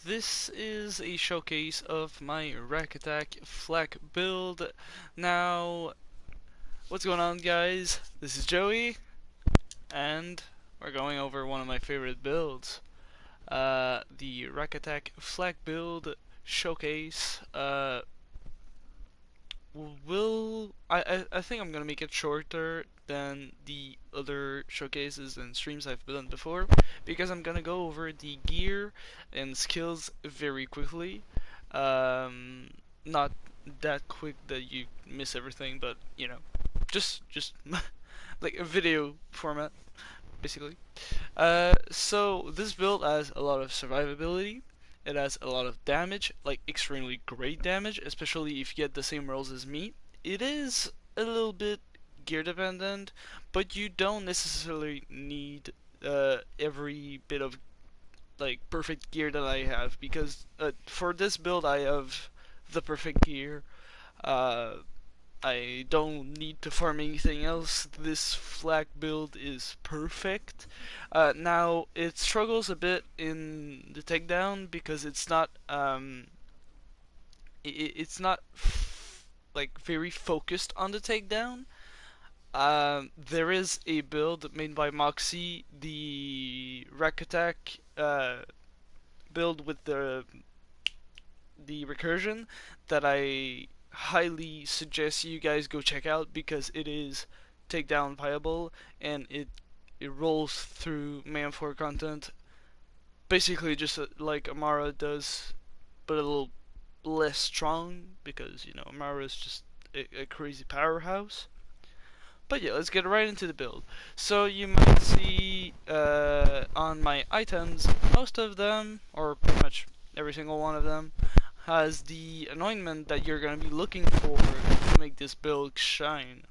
This is a showcase of my Rakk Attack FL4K build. Now, what's going on, guys? This is Joey, and we're going over one of my favorite builds. The Rakk Attack FL4K build showcase. I think I'm gonna make it shorter than the other showcases and streams I've done before, because I'm gonna go over the gear and skills very quickly. Not that quick that you miss everything, but you know, just like a video format, basically. So this build has a lot of survivability. It has a lot of damage, like extremely great damage, especially if you get the same rolls as me. It is a little bit gear dependent, but you don't necessarily need every bit of like perfect gear that I have, because for this build I have the perfect gear. Uh, I don't need to farm anything else. This FL4K build is perfect. Now it struggles a bit in the takedown because it's not it's not like very focused on the takedown. There is a build made by Moxie, the Rakk Attack build with the recursion, that I highly suggest you guys go check out, because it is takedown viable and it rolls through Mayhem 4 content basically just like Amara does, but a little less strong, because you know Amara is just a crazy powerhouse. But yeah, let's get right into the build. So you might see on my items, most of them, or pretty much every single one of them, has the anointment that you're going to be looking for to make this build shine.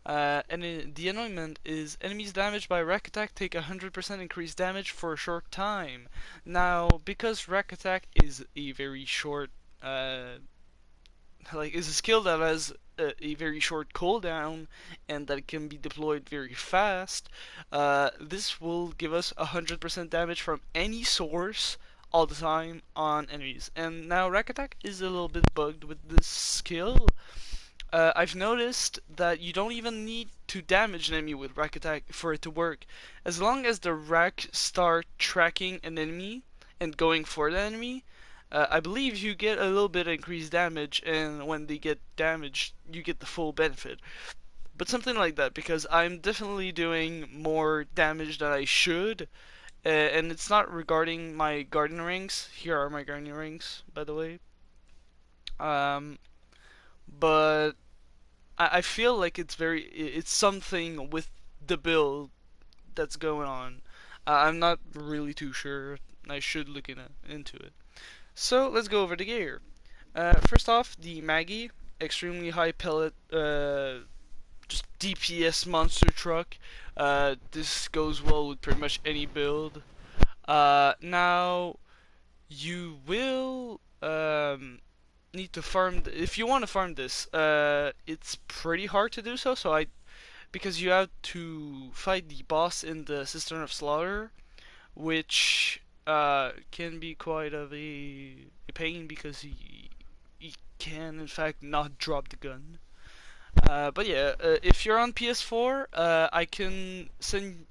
The anointment is enemies damaged by Rakk Attack take 100% increased damage for a short time. Now, because Rakk Attack is a very short, is a skill that has a very short cooldown and that can be deployed very fast, this will give us 100% damage from any source all the time on enemies. And now Rakk Attack is a little bit bugged with this skill. I've noticed that you don't even need to damage an enemy with Rakk Attack for it to work. As long as the Rakk start tracking an enemy and going for the enemy, I believe you get a little bit increased damage, and when they get damaged, you get the full benefit. But something like that, because I'm definitely doing more damage than I should, and it's not regarding my guardian rings. Here are my guardian rings, by the way. But I feel like it's something with the build that's going on. I'm not really too sure. I should look into it. So let's go over the gear. First off, the Maggie, extremely high pellet, just DPS monster truck. This goes well with pretty much any build. Now you will need to farm if you want to farm this. It's pretty hard to do so. Because you have to fight the boss in the Cistern of Slaughter, which can be quite of a pain, because he can in fact not drop the gun. But yeah, if you're on PS4, I can send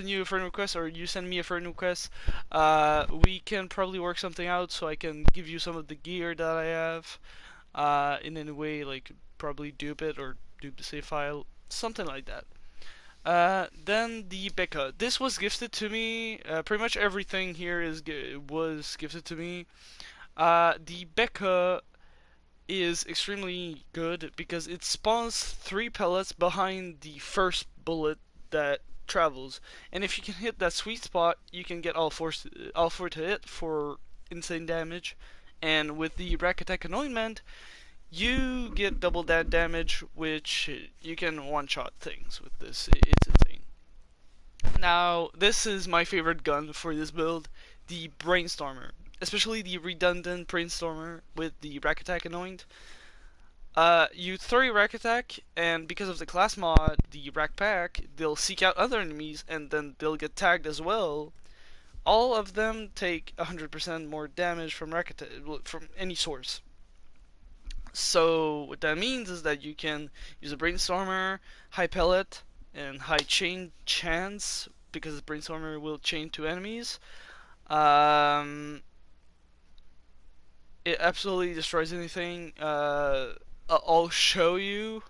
you a friend request, or you send me a friend request. We can probably work something out, so I can give you some of the gear that I have. In any way, like probably dupe it or dupe the save file, something like that. Then the Becca. This was gifted to me. Pretty much everything here was gifted to me. The Becca is extremely good because it spawns 3 pellets behind the first bullet that travels, and if you can hit that sweet spot, you can get all four to hit for insane damage. And with the Rakk Attack anointment, you get double that damage, which you can one-shot things with this. It's insane. Now, this is my favorite gun for this build, the Brainstormer. Especially the redundant Brainstormer with the Rakk Attack anoint. You throw your Rakk Attack, and because of the class mod, the Rakk Pack, they'll seek out other enemies, and then they'll get tagged as well all of them take 100% more damage from from any source. So what that means is that you can use a brainstormer, high pellet, and high chain chance because the brainstormer will chain to enemies. Um, it absolutely destroys anything. I'll show you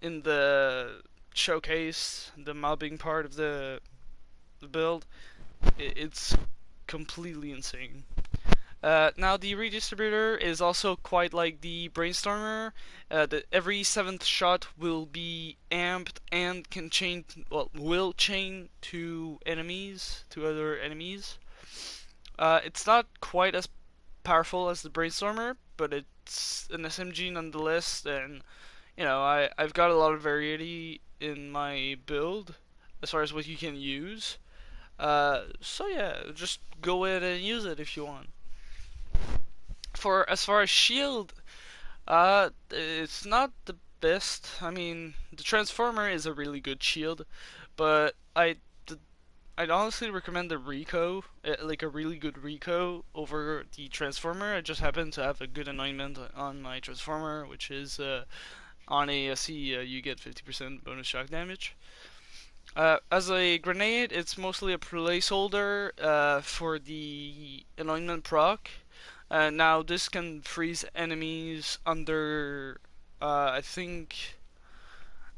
in the showcase the mobbing part of the build. It's completely insane. Now the redistributor is also quite like the brainstormer. Every seventh shot will be amped and can chain, well, will chain to enemies, to other enemies. It's not quite as powerful as the brainstormer, but it's an SMG nonetheless, and I've got a lot of variety in my build as far as what you can use. So yeah, just go ahead and use it if you want. For as far as shield, it's not the best. I mean, the transformer is a really good shield, but I'd honestly recommend the Rico, like a really good Rico over the transformer. I just happen to have a good anointment on my transformer, which is on ASC you get 50% bonus shock damage. As a grenade, it's mostly a placeholder for the anointment proc. Now this can freeze enemies under, I think,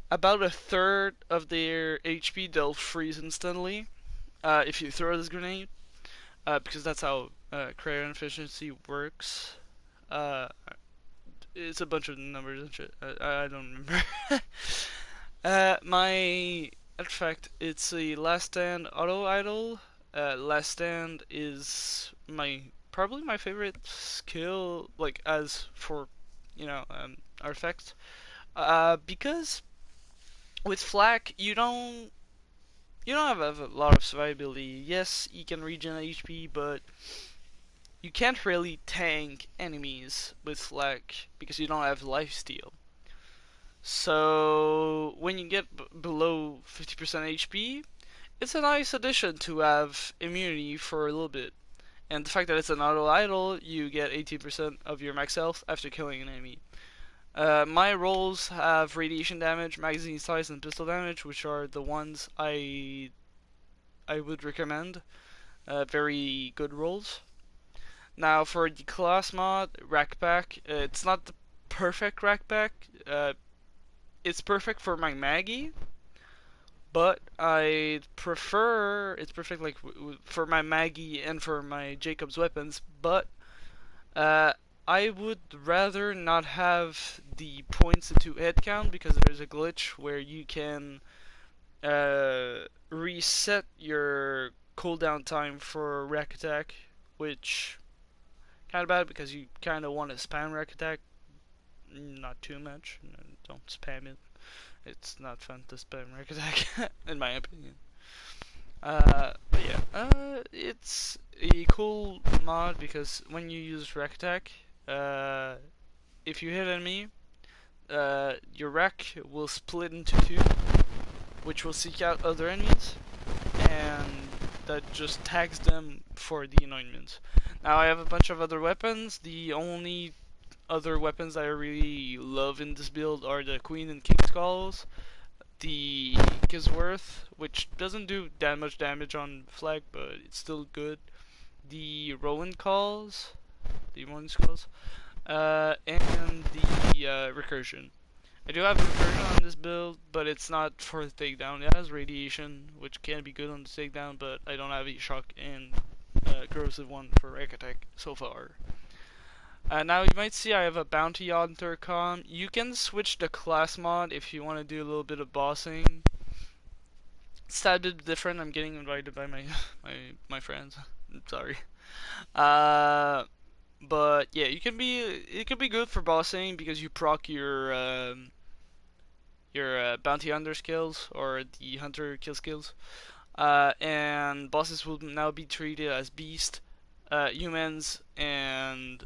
about a third of their HP. They'll freeze instantly if you throw this grenade, because that's how crayon efficiency works. Uh, it's a bunch of numbers and shit. I don't remember. My artifact, it's a last stand auto idol. Last stand is probably my favorite skill, like as for artifacts. Because with flak you don't have a lot of survivability. Yes, you can regen HP, but you can't really tank enemies with flak because you don't have lifesteal. So when you get below 50% HP, it's a nice addition to have immunity for a little bit. And the fact that it's an auto idol, you get 18% of your max health after killing an enemy. My rolls have radiation damage, magazine size, and pistol damage, which are the ones I would recommend. Very good rolls. Now for the class mod, Rakk Attack, it's not the perfect Rakk Attack. It's perfect for my Maggie, but I prefer it's perfect like for my Maggie and for my Jacob's weapons, but uh, I would rather not have the points into head count because there's a glitch where you can reset your cooldown time for Rakk Attack, which kind of bad because you kind of want to spam Rakk Attack, not too much. Don't spam it. It's not fun to spam Rakk Attack, in my opinion. But yeah, it's a cool mod because when you use Rakk Attack, if you hit enemy, your Rakk will split into two, which will seek out other enemies, and that just tags them for the anointments. Now I have a bunch of other weapons. The only other weapons I really love in this build are the Queen and King Skulls, the Kisworth, which doesn't do that much damage on flag, but it's still good. The Roland Calls, and the Recursion. I do have Recursion on this build, but it's not for the takedown. It has Radiation, which can be good on the takedown, but I don't have a Shock and Corrosive one for Rakk Attack so far. Now you might see I have a Bounty Hunter com. You can switch the class mod if you want to do a little bit of bossing. It's a bit different. I'm getting invited by my my friends. Sorry. But yeah, it can be good for bossing because you proc your bounty hunter skills or the hunter kill skills. And bosses will now be treated as beast, humans, and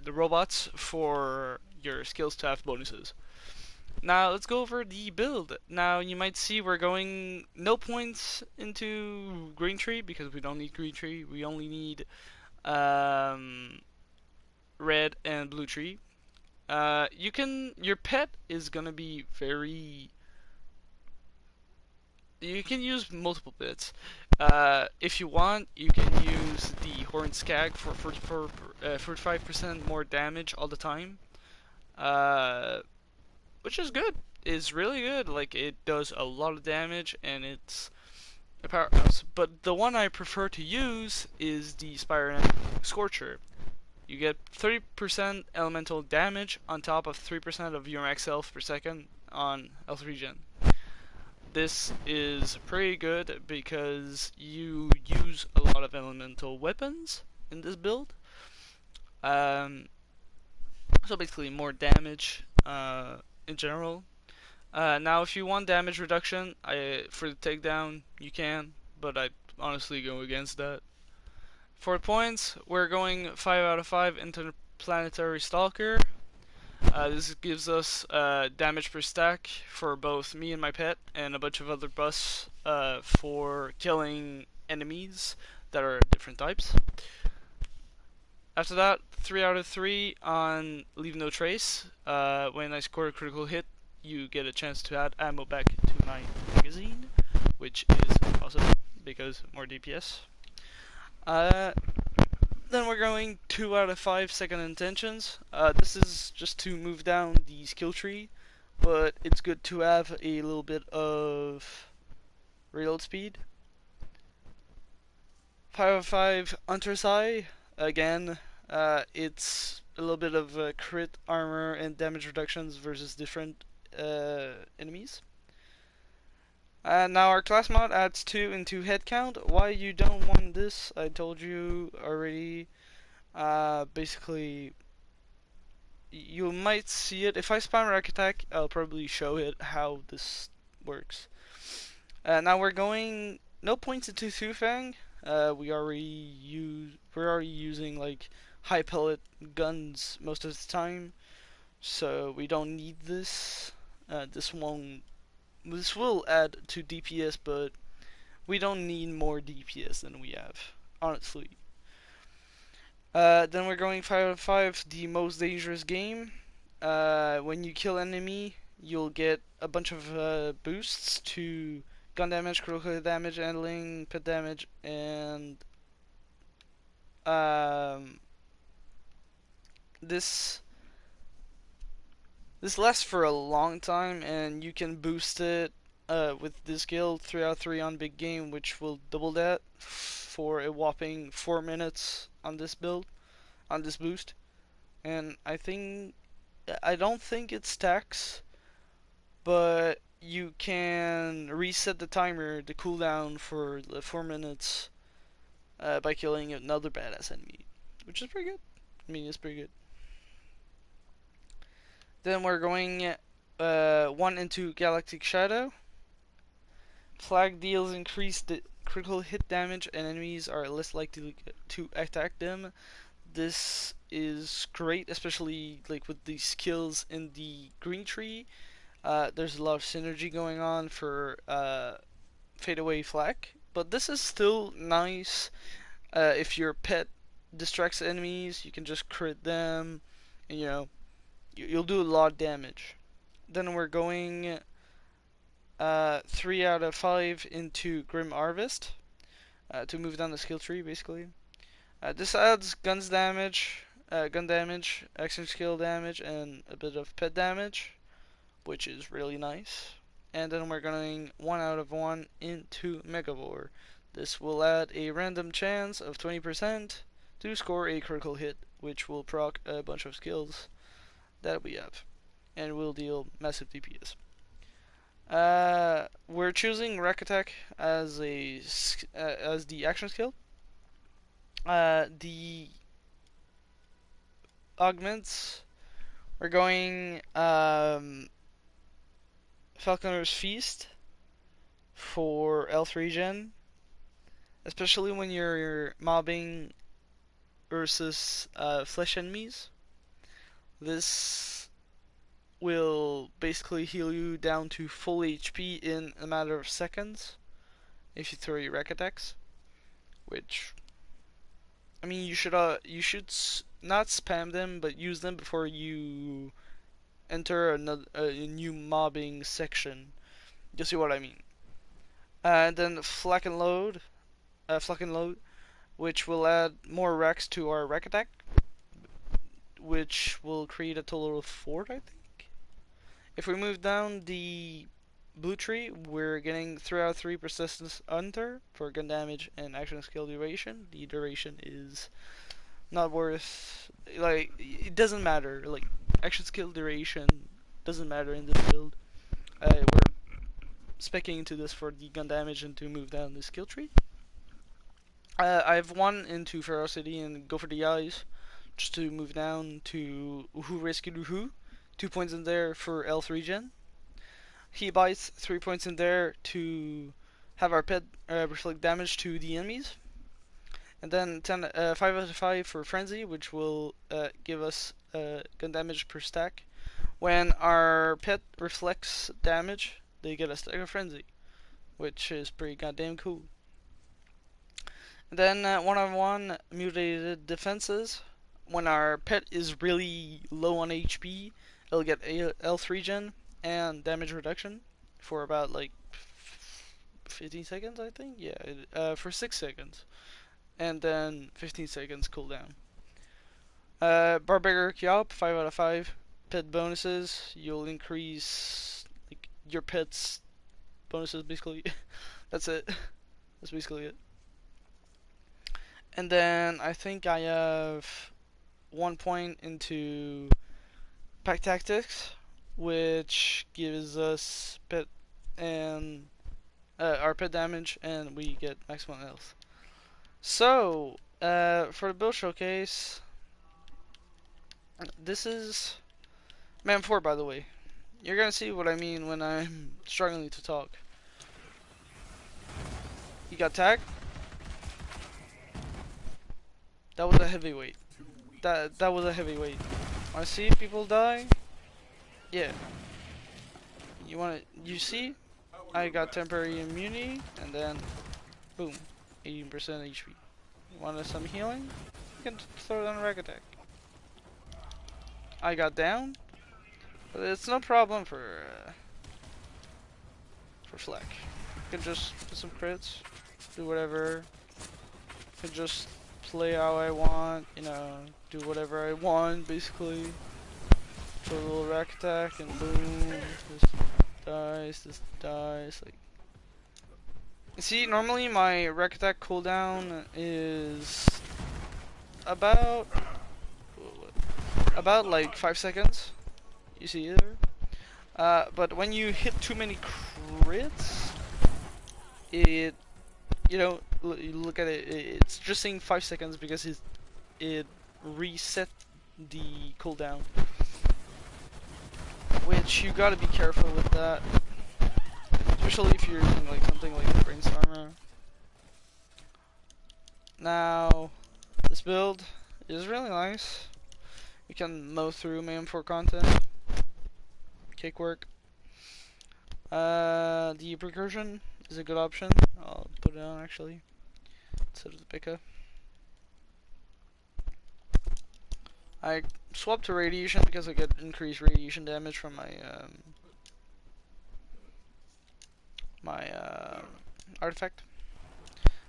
the robots for your skills to have bonuses. Now let's go over the build. Now you might see we're going no points into green tree because we don't need green tree. We only need um, red and blue tree. Your pet is gonna be very. You can use multiple bits. If you want, you can use the Horn Skag for 45% more damage all the time. Uh, which is good. It's really good. Like it does a lot of damage and it's a powerhouse. But the one I prefer to use is the Spire Scorcher. You get 30% elemental damage on top of 3% of your max health per second on health regen. This is pretty good because you use a lot of elemental weapons in this build. Um, so basically more damage in general. Now, if you want damage reduction, for the takedown, you can, but I honestly go against that. For points, we're going 5 out of 5 Interplanetary Stalker. This gives us damage per stack for both me and my pet, and a bunch of other buffs for killing enemies that are different types. After that, 3 out of 3 on Leave No Trace. When I score a critical hit, you get a chance to add ammo back to my magazine, which is awesome because more DPS. Then we're going 2 out of 5 second intentions. This is just to move down the skill tree, but it's good to have a little bit of reload speed. 5 out of 5 Hunter's Eye. Again, it's a little bit of crit armor and damage reductions versus different enemies. Now our class mod adds 2 into head count. Why you don't want this, I told you already. Basically, you might see it. If I spam Rakk Attack, I'll probably show it how this works. Now we're going no points into Thufang. We're already using like high pellet guns most of the time, so we don't need this. This will add to DPS, but we don't need more DPS than we have, honestly. Then we're going 5 out of 5, the most dangerous game. When you kill enemy, you'll get a bunch of boosts to gun damage, critical damage, handling, pet damage, and this lasts for a long time, and you can boost it with this skill 3 out of 3 on big game, which will double that for a whopping 4 minutes on this build, on this boost. And I don't think it stacks, but you can reset the timer, the cooldown for the 4 minutes by killing another badass enemy, which is pretty good. I mean, it's pretty good. Then we're going 1 into Galactic Shadow. Flag deals increased critical hit damage, and enemies are less likely to attack them. This is great, especially like with the skills in the green tree. There's a lot of synergy going on for fade away flak, but this is still nice. If your pet distracts enemies, you can just crit them, and you'll do a lot of damage. Then we're going 3 out of 5 into Grim Harvest to move down the skill tree, basically. This adds gun damage, action skill damage, and a bit of pet damage, which is really nice. And then we're going 1 out of 1 into Megavore. This will add a random chance of 20% to score a critical hit, which will proc a bunch of skills that we have, and will deal massive DPS. We're choosing Rakk Attack as the action skill. The augments, we're going Falconer's Feast for health regen, especially when you're mobbing versus flesh enemies. This will basically heal you down to full HP in a matter of seconds if you throw your Rakk attacks. Which, I mean, you should not spam them, but use them before you enter a new mobbing section. You see what I mean? And then Flak and Load, which will add more Rakks to our Rakk attack, which will create a total of 4, I think. If we move down the blue tree, we're getting 3 out of 3 persistence under for gun damage and action skill duration. The duration is not worth, like, it doesn't matter. Like, action skill duration doesn't matter in this build. We're specking into this for the gun damage and to move down the skill tree. I have 1 into Ferocity and Go for the Eyes, just to move down to Who Rescued Who. 2 points in there for health regen. He bites 3 points in there to have our pet reflect damage to the enemies. And then 5 out of 5 for Frenzy, which will give us gun damage per stack. When our pet reflects damage, they get a stack of Frenzy, which is pretty goddamn cool. And then 1-on-1 mutated defenses. When our pet is really low on HP, it'll get health regen and damage reduction for about like 15 seconds, I think. Yeah, for 6 seconds, and then 15 seconds cooldown. Barbaric Yop, 5 out of 5. Pet bonuses, you'll increase like your pet's bonuses basically. That's it. That's basically it. And then I think I have 1 point into Pack Tactics, which gives us pet and our pet damage, and we get maximum health. So for the build showcase, this is Man 4, by the way. You're gonna see what I mean when I'm struggling to talk. He got tagged. That was a heavyweight. That was a heavyweight. Wanna see people die? Yeah. You see? I got temporary immunity, and then boom, 18% HP. Want some healing? You can throw down a Rakk Attack. I got down, but it's no problem for Flak. You can just put some crits, do whatever. You can just play how I want, you know, do whatever I want, basically. Throw a little Rakk Attack, and boom, this dies, like. See, normally my Rakk Attack cooldown is about like 5 seconds. You see there? But when you hit too many crits, you look at it, it's just saying 5 seconds because it reset the cooldown. Which you gotta be careful with that. Especially if you're using like something like the Brainstormer. Now, this build is really nice. You can mow through Mayhem 4 content. Cakework. The Precursion is a good option. I'll put it on actually, instead of the Pika. I swapped to Radiation because I get increased radiation damage from my artifact.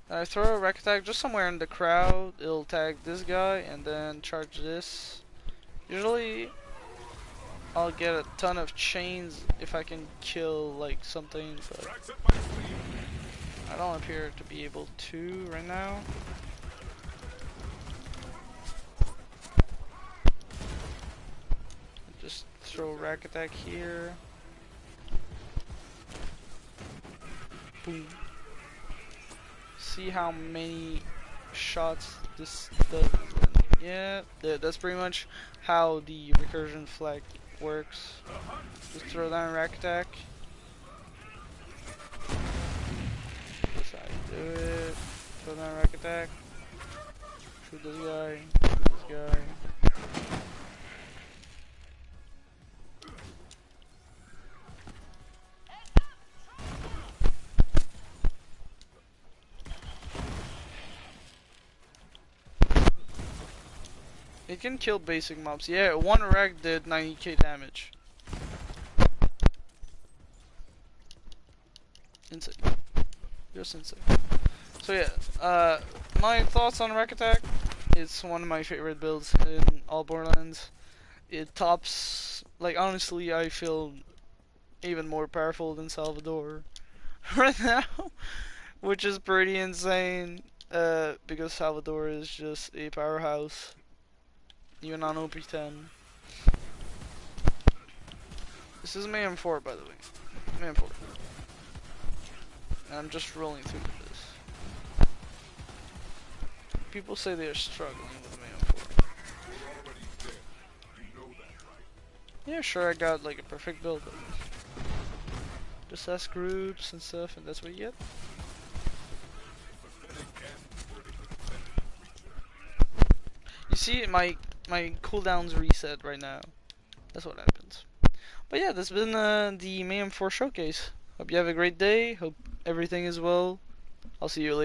And I throw a Rakk Attack just somewhere in the crowd. It'll tag this guy and then charge this. Usually I'll get a ton of chains if I can kill like something, but I don't appear to be able to right now. Just throw Rakk Attack here. Boom. See how many shots this does. Yeah, that's pretty much how the recursion flag works. Just throw down Rakk Attack. That's how you do it. Throw down Rakk Attack. Shoot this guy. Shoot this guy. It can kill basic mobs. Yeah, one Rakk did 90k damage. Insane. Just insane. So yeah, my thoughts on Rakk Attack. It's one of my favorite builds in all Borderlands. It tops, like honestly, I feel even more powerful than Salvador right now, which is pretty insane. Because Salvador is just a powerhouse, even on OP10. This is Mayhem 4, by the way. Mayhem 4. And I'm just rolling through this. People say they are struggling with Mayhem 4. Yeah, sure, I got like a perfect build, but just ask groups and stuff, and that's what you get. You see, my cooldown's reset right now. That's what happens. But yeah, that's been the Mayhem 4 showcase. Hope you have a great day. Hope everything is well. I'll see you later.